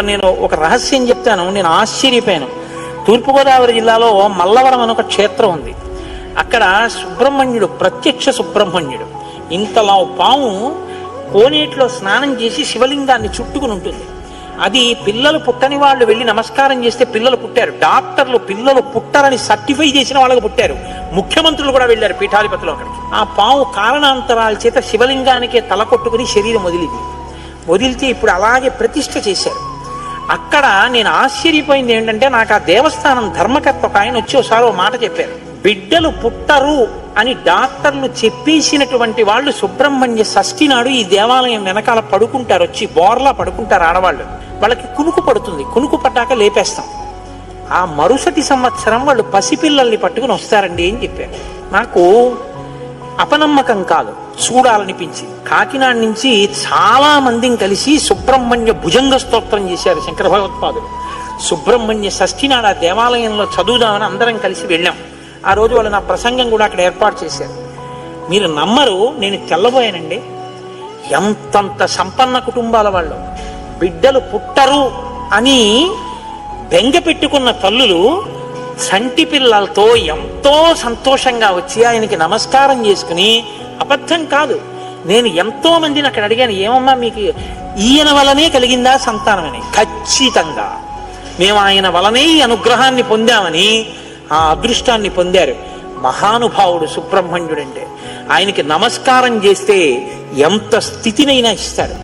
నేను ఒక రహస్యం చెప్తాను. నేను ఆశ్చర్యపోయాను. తూర్పుగోదావరి జిల్లాలో మల్లవరం అని ఒక క్షేత్రం ఉంది. అక్కడ సుబ్రహ్మణ్యుడు, ప్రత్యక్ష సుబ్రహ్మణ్యుడు, ఇంతలా పాము కోనేటిలో స్నానం చేసి శివలింగాన్ని చుట్టుకుని ఉంటుంది. అది పిల్లలు పుట్టని వాళ్ళు వెళ్ళి నమస్కారం చేస్తే పిల్లలు పుట్టారు. డాక్టర్లు పిల్లలు పుట్టారని సర్టిఫై చేసిన వాళ్ళకి పుట్టారు. ముఖ్యమంత్రులు కూడా వెళ్ళారు పీఠాధిపతులు అక్కడికి. ఆ పాము కారణాంతరాల చేత శివలింగానికే తల కొట్టుకుని శరీరం వదిలితే ఇప్పుడు అలాగే ప్రతిష్ఠ చేశారు. అక్కడ నేను ఆశ్చర్యపోయింది ఏంటంటే, నాకు ఆ దేవస్థానం ధర్మకర్త ఒక ఆయన వచ్చి ఒకసారి ఓ మాట చెప్పారు. బిడ్డలు పుట్టరు అని డాక్టర్లు చెప్పేసినటువంటి వాళ్ళు సుబ్రహ్మణ్య షష్ఠి నాడు ఈ దేవాలయం వెనకాల పడుకుంటారు, వచ్చి బోర్లా పడుకుంటారు ఆడవాళ్ళు. వాళ్ళకి కునుకు పడుతుంది, కునుకు పట్టాక లేపేస్తాం. ఆ మరుసటి సంవత్సరం వాళ్ళు పసిపిల్లల్ని పట్టుకుని వస్తారండి అని చెప్పారు. నాకు అపనమ్మకం కాదు, చూడాలనిపించింది. కాకినాడ నుంచి చాలా మందిని కలిసి సుబ్రహ్మణ్య భుజంగ స్తోత్రం చేశారు శంకర భగవత్పాదులు. సుబ్రహ్మణ్య షష్ఠి నాడు ఆ దేవాలయంలో చదువుదామని అందరం కలిసి వెళ్ళాం. ఆ రోజు వాళ్ళు నా ప్రసంగం కూడా అక్కడ ఏర్పాటు చేశారు. మీరు నమ్మరు, నేను తెల్లబోయానండి. ఎంతంత సంపన్న కుటుంబాల వాళ్ళు బిడ్డలు పుట్టరు అని బెంగ పెట్టుకున్న తల్లులు సంటి పిల్లలతో ఎంతో సంతోషంగా వచ్చి ఆయనకి నమస్కారం చేసుకుని, అబద్ధం కాదు, నేను ఎంతో మందిని అక్కడ అడిగాను, ఏమమ్మా మీకు ఈయన వలనే కలిగిందా సంతానం అని. ఖచ్చితంగా మేము ఆయన వలనే ఈ అనుగ్రహాన్ని పొందామని, ఆ అదృష్టాన్ని పొందారు. మహానుభావుడు సుబ్రహ్మణ్యుడంటే. ఆయనకి నమస్కారం చేస్తే ఎంత స్థితినైనా ఇస్తాడు.